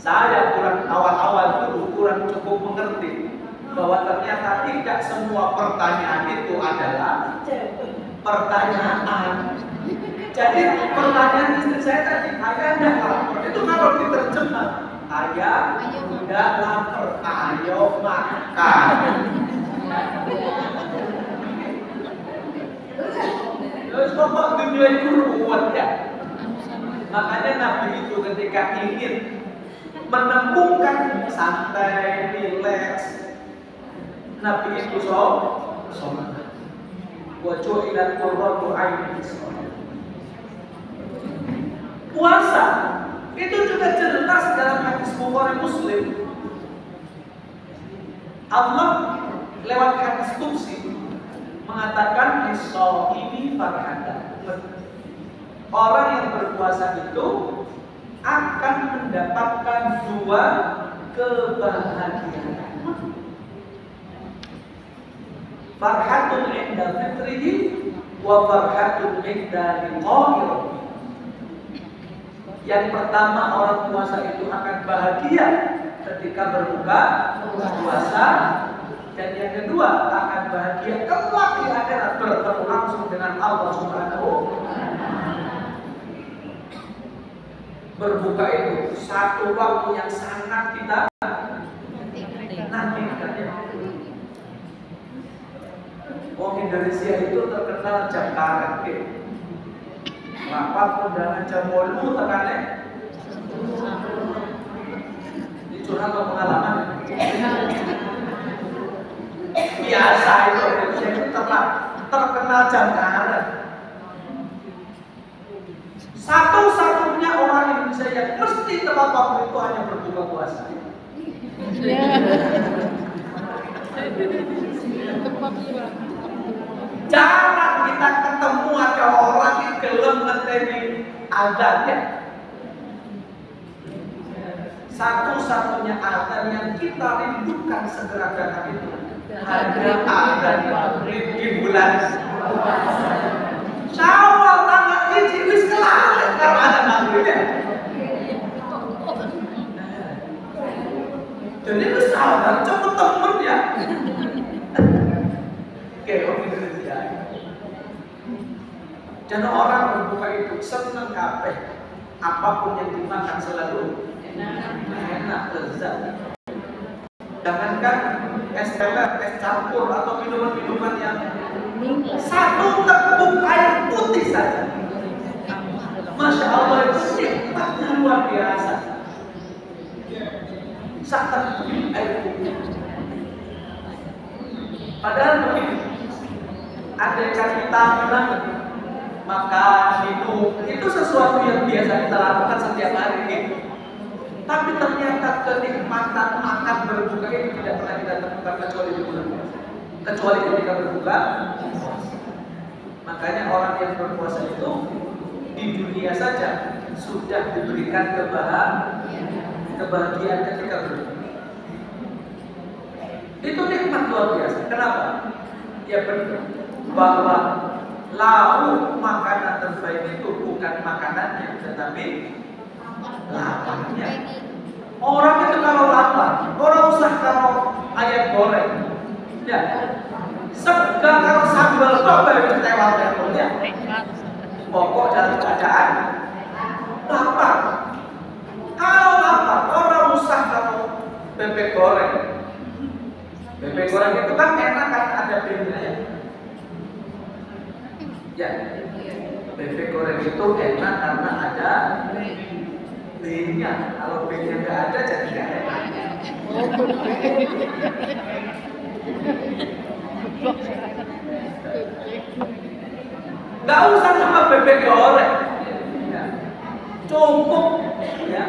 Saya kurang awal-awal dulu kurang cukup mengerti bahwa ternyata tidak semua pertanyaan itu adalah pertanyaan. Jadi pertanyaan istri saya tadi, ayah tidak lapar. Itu kalau diterjemah, ayah tidak lapar, ayo makan. Terus kok dunia itu ruwet ya? Makanya Nabi itu ketika ingin menemukan santai, rileks, Nabi itu sholat. Wajah ilat qurratu aini. Puasa itu juga jelas dalam hadis Bukhari Muslim. Allah lewat hadis Qudsi mengatakan lis-shaimi farhatan. Orang yang berpuasa itu akan mendapatkan dua kebahagiaan. Farhatun inda fitrihi wa farhatun inda liqa'i. Yang pertama, orang puasa itu akan bahagia ketika berbuka puasa, dan yang kedua akan bahagia kelak di akhirat bertemu langsung dengan Allah Subhanahu. Berbuka itu satu waktu yang sangat kita nantikan ya. Wong Indonesia itu terkenal jam karet. Rapat undangan jam 8 tekannya. Ini curhat atau pengalaman? Biasa itu Indonesia itu terkenal jam karet. Satu-satunya orang Indonesia yang mesti tepat waktu itu hanya berbuka puasa. Jarang kita ketemu ada orang yang gelem ngeteni azannya. Satu-satunya azan yang kita rindukan segera datang itu hanya azan maghrib di bulan Syawal tanggal hiji wis kelar kalau ada maghribnya. Jadi wis azan cukup temen ya. Keong Indonesia. Dan orang berbuka itu senang kabeh. Apapun yang dimakan selalu enak, lezat. Jangankan es teler, es campur atau minuman-minuman yang satu teguk air putih saja. Masya Allah itu nikmatnya luar biasa. Satu teguk air putih. Padahal begini, andaikan kita menang, makan, minum, itu sesuatu yang biasa kita lakukan setiap hari ini. Tapi ternyata kenikmatan makan berbuka ini tidak pernah kita temukan kecuali di bulan puasa. Kecuali ketika berbuka. Makanya orang yang berpuasa itu di dunia saja sudah diberikan kebahagiaan ketika berbuka. Itu nikmat luar biasa. Kenapa? Ya benar bahwa lauk makanan terbaik itu bukan makanannya, tetapi laparnya. Orang itu kalau lapar, orang usah kalau ayam goreng, ya, sega kalau sambal apa itu tewal-tewal ya. Pokok dalam keadaan lapar. Kalau lapar, orang usah kalau goreng. Bebek goreng itu kan enak karena ada B-nya ya. Ya, bebek goreng itu enak karena ada B-nya. Kalau B-nya nggak ada jadi nggak enak. Nggak usah sama bebek goreng, ya. Cukup ya.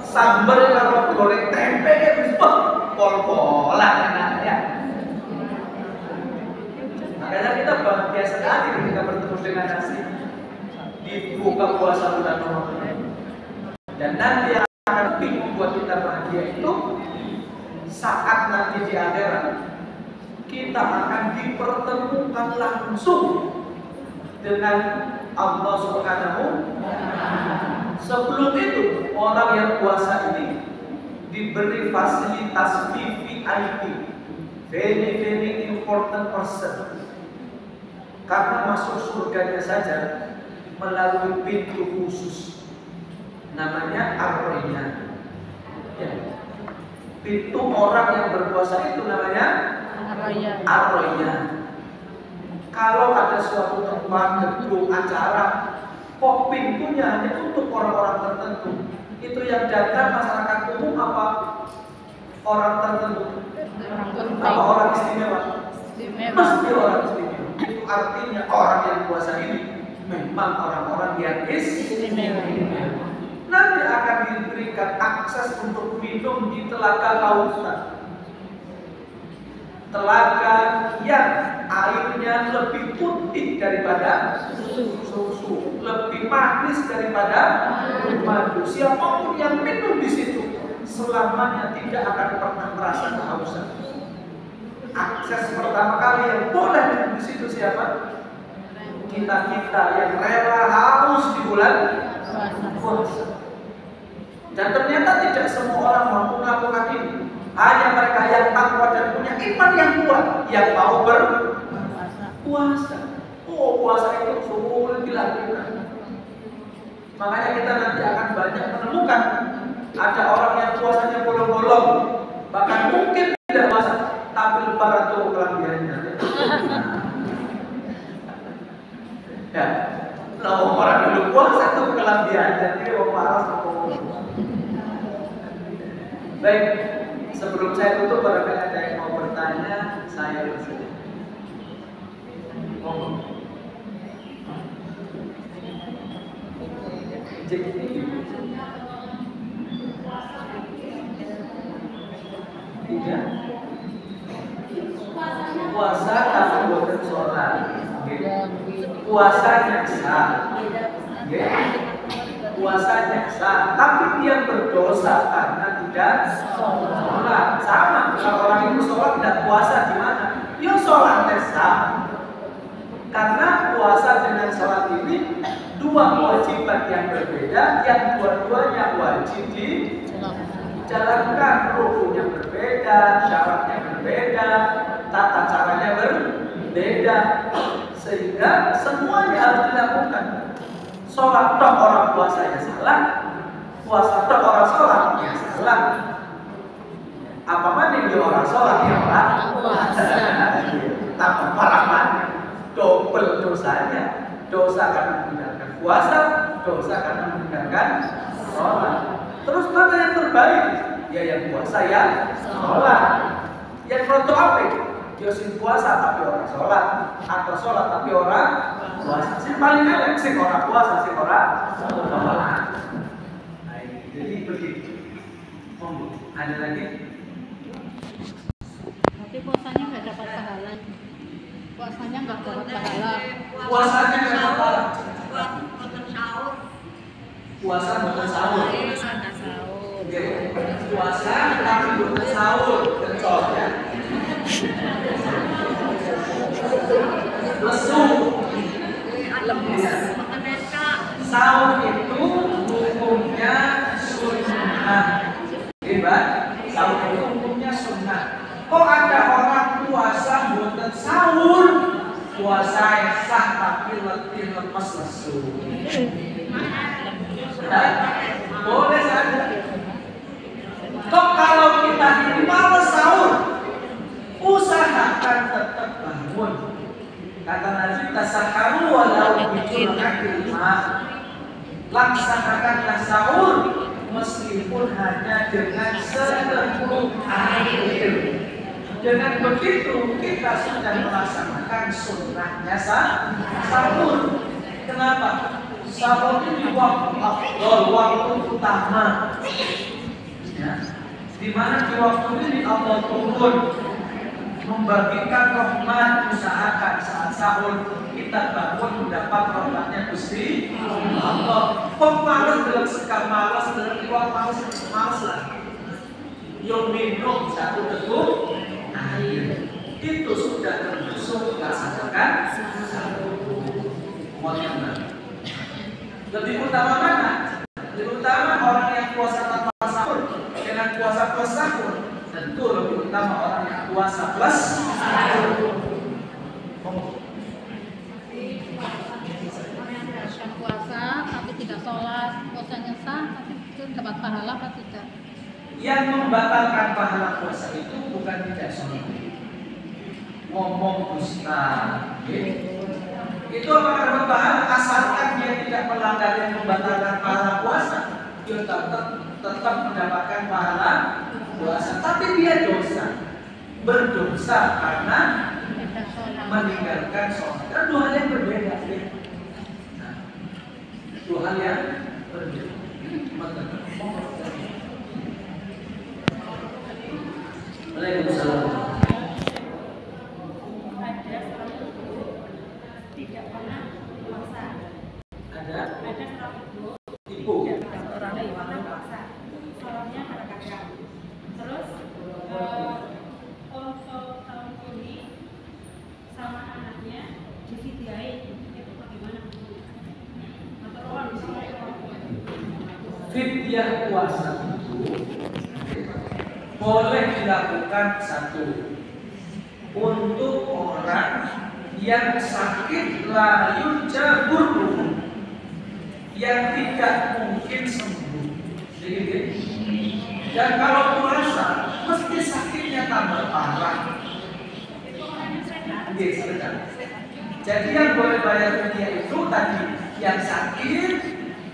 Sambal kalau goreng tempe bisa pol-polan enaknya. Makanya kita bahagia sekali ketika bertemu dengan nasi di buka puasa bulan Ramadan. Dan nanti yang akan membuat kita bahagia itu saat nanti di akhirat kita akan dipertemukan langsung dengan Allah Subhanahu. Sebelum itu orang yang puasa ini diberi fasilitas VVIP, very important person, karena masuk surganya saja melalui pintu khusus namanya Ar-Rayyan. Ya. Pintu orang yang berpuasa itu namanya Ar-Rayyan. Kalau ada suatu tempat, gedung, acara, kok pintunya hanya untuk orang-orang tertentu, itu yang datang masyarakat umum apa orang tertentu? Apa orang istimewa? Mesti orang istimewa. Itu artinya orang yang puasa ini memang orang-orang yang istimewa. Nanti akan diberikan akses untuk minum di Telaga Kautsar. Telaga yang airnya lebih putih daripada susu, lebih manis daripada madu. Siapapun yang minum di situ selamanya tidak akan pernah merasa kehausan. Akses pertama kali yang boleh minum di situ siapa? Kita yang rela haus di bulan puasa. Dan ternyata tidak semua orang mampu melakukan ini. Hanya mereka yang takwa dan punya iman yang kuat yang mau berpuasa. Oh, puasa itu sulit dilakukan. Makanya kita nanti akan banyak menemukan ada orang yang puasanya bolong-bolong, bahkan mungkin tidak puasa, tapi lebaran tuh kelebihannya. Ya, kalau orang dulu puasa itu kelebihannya, dia mau malas. Baik. Sebelum saya tutup, barangkali ada yang mau bertanya, saya bersedia. Tidak. Puasa tapi bukan sholat. Puasanya sah. Puasanya sah, tapi dia berdosa karena tidak sholat. Sama, kalau orang itu sholat tidak puasa gimana? Dia sholat sah. Karena puasa dengan sholat ini dua kewajiban yang berbeda, yang dua-duanya wajib dijalankan. Rukunnya berbeda, syaratnya berbeda, tata caranya berbeda, sehingga semuanya harus dilakukan. Sholat tok orang puasa ya salah, puasa tok orang sholat ya salah. Apa mending dia orang sholat ya orang puasa? Tambah parah mana? Double dosanya. Dosa karena meninggalkan puasa, dosa karena meninggalkan sholat. Terus mana yang terbaik? Ya yang puasa ya sholat. Yang rontok apa? Ya sing puasa tapi orang sholat, atau sholat tapi orang puasa. Sing paling elek sing orang puasa, sing orang sholat. Jadi begitu. Ada lagi? Tapi puasanya nggak dapat pahala. Puasanya nggak dapat pahala. Puasanya nggak dapat. sahur. Puasa bukan sahur. Sahur. Puasa tapi bukan sahur. Kencol ya. Lesu. Sahur itu hukumnya sunnah. Hebat. Sahur itu hukumnya sunnah. Kok ada orang puasa bukan sahur? Puasa sah tapi letih lemes lesu. Boleh saja. Kok kalau kita laksanakanlah sahur meskipun hanya dengan seteguk air. Dengan begitu kita sudah melaksanakan sunnahnya sahur. Kenapa? Sahur ini waktu afdol, waktu utama. Ya. Di mana di waktu ini Allah turun membagikan rahmat, usahakan saat sahur kita bangun mendapat rahmatnya Gusti Allah. Pemalas dalam sekam malas dalam iwak malas lagi. Yang minum satu teguk air itu sudah termasuk melaksanakan sahur. Lebih utama mana? Lebih utama orang yang puasa tanpa sahur dengan puasa plus sahur. Tentu lebih utama orang yang puasa plus sahur. Yang puasa tapi tidak sholat, puasanya sah tapi itu dapat pahala apa tidak? Yang membatalkan pahala puasa itu bukan tidak sholat, ngomong dusta. Itu akan berpahala asalkan dia tidak melanggar yang membatalkan pahala puasa, dia tetap mendapatkan pahala puasa. Tapi dia berdosa karena meninggalkan sholat. Kan dua hal yang berbeda. Dua hal yang berbeda. Waalaikumsalam. Ada seorang ibu tidak pernah puasa. Ada Seorang ibu ibu. tidak pernah puasa. Sholatnya kadang-kadang. Terus untuk tahun ini sama anaknya difidyai. Itu bagaimana? Atau orang Fidyah puasa itu boleh dilakukan satu untuk orang yang sakit layu jabur, yang tidak mungkin sembuh. Jadi, dan kalau puasa mesti sakitnya tambah parah. Jadi yang boleh bayar fidyah itu tadi yang sakit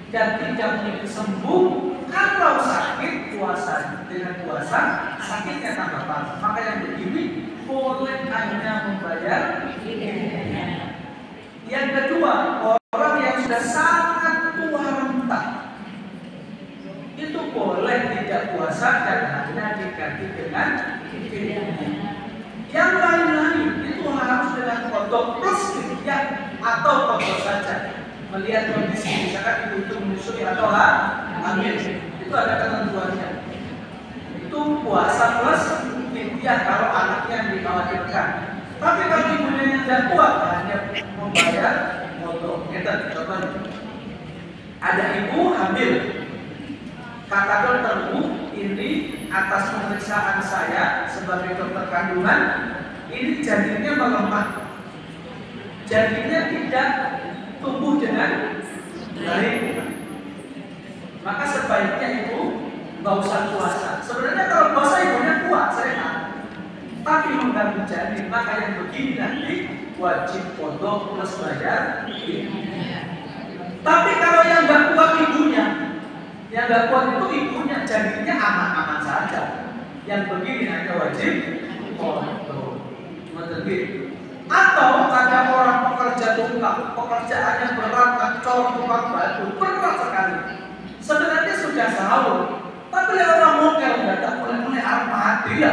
dan tidak mungkin sembuh. Kalau sakit puasa dengan puasa sakitnya tambah parah, maka yang begini boleh hanya membayar fidyah. Yang kedua, orang yang sudah sangat tua renta itu boleh tidak puasa dan hanya diganti dengan fidyah. Yang lain-lain itu harus dengan kodok plus fidyah atau kodok saja. Melihat kondisi, misalkan ibu itu menyusui atau hamil, itu ada ketentuannya. Itu puasa plus fidyah kalau anaknya yang dikhawatirkan. Tapi kalau ibunya yang tidak kuat, hanya membayar kodok. Kita contohnya, ada ibu hamil, kata dokter, Bu, ini atas pemeriksaan saya sebagai dokter kandungan, ini janinnya melemah, janinnya tidak tumbuh dengan baik, maka sebaiknya ibu nggak usah puasa. Sebenarnya kalau puasa ibunya kuat, sehat, tapi mengganggu janin, maka yang begini nanti wajib kodok plus bayar. Tapi kalau yang nggak kuat ibunya, yang nggak kuat itu ibunya, janinnya aman-aman saja, yang begini hanya wajib kodok. Atau ada orang pekerja tunggal, pekerjaannya berat, ngecor, tukang batu, berat sekali. Sebenarnya sudah sahur, tapi orang mokel datang mulai mati ya.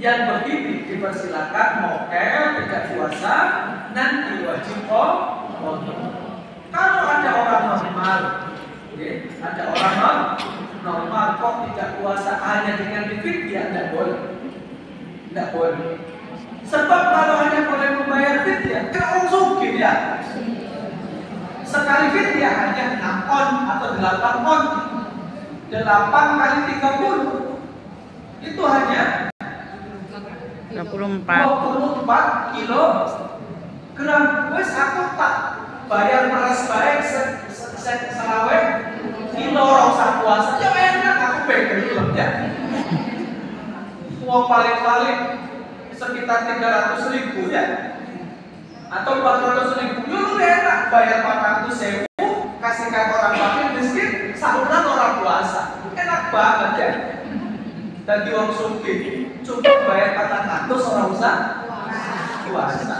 Yang begini dipersilakan mokel, tidak puasa, nanti wajib kodok. Kalau ada orang normal, ada orang normal kok tidak puasa hanya dengan fidyah, tidak boleh, tidak boleh. Sebab kalau hanya boleh membayar fidyah, kan orang sugih ya. Sekali fidyah hanya 6 on atau 8 on. 8 kali 30 itu hanya 24 kilogram. Wes aku tak bayar beras baik selawe kilo rasa puasa. Ya enak aku pengen ya. Uang paling-paling sekitar 300.000 ya. Atau 400.000, lu enak bayar 400.000 kasihkan orang fakir miskin, sahuran orang puasa, enak banget ya. Dan di wong sugih cukup bayar 400 orang usah puasa.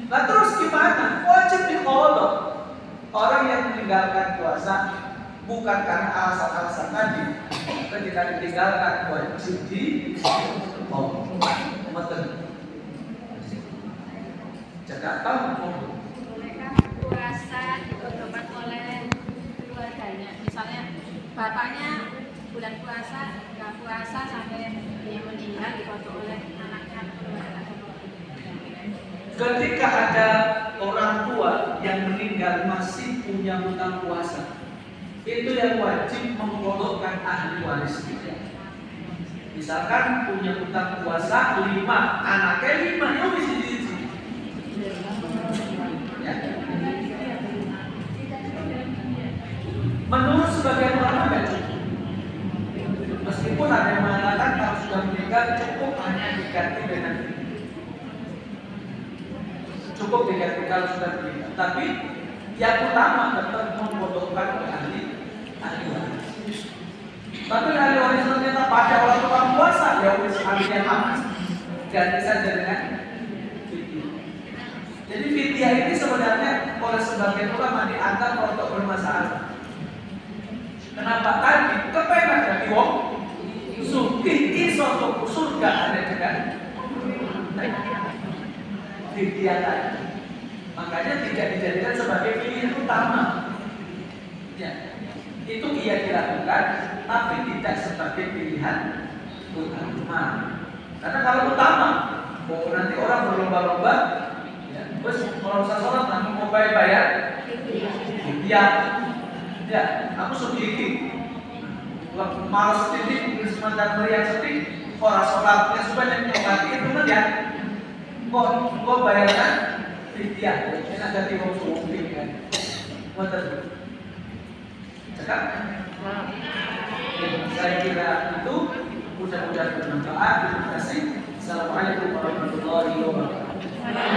Nah terus gimana? Wajib dikodok. Orang yang meninggalkan puasa bukan karena alasan-alasan tadi, ketika ditinggalkan wajib dikodok. Jaga tahu. Bolehkah puasa dikodokkan oleh keluarganya? Misalnya bapaknya bulan puasa nggak puasa sampai dia meninggal dikodok oleh anaknya. Ketika ada orang tua yang meninggal masih punya hutang puasa, itu yang wajib mengkodokkan ahli warisnya. Misalkan punya hutang puasa 5, anaknya 5, ya bisa diisi. Ya. Menurut sebagian ulama nggak cukup. Meskipun ada yang mengatakan kalau sudah meninggal cukup hanya diganti dengan cukup diganti kalau sudah meninggal. Tapi yang utama tetap membodohkan ahli waris. Tapi ahli waris ternyata pada orang puasa ya wis ahlinya habis. Ganti saja dengan fidyah. Jadi fidyah ini sebenarnya oleh sebagian ulama dianggap untuk bermasalah. Kenapa tadi kepengen jadi wong sugih iso untuk surga ada dengan fidyah tadi. Makanya tidak dijadikan sebagai pilihan utama. Ya, itu ia dilakukan, tapi tidak sebagai pilihan utama. Karena kalau utama, nanti orang berlomba-lomba, ya, terus kalau saya sholat nanti mau bayar, ya, aku sedikit, malas sedikit, semacam meriah sedikit, orang sholatnya sebanyak berarti itu kan ya, kok bayarkan fidyah, ini ada di wong suwi kan, betul. Cakap? Saya kira itu mudah-mudahan bermanfaat. Terima kasih. Assalamualaikum warahmatullahi wabarakatuh.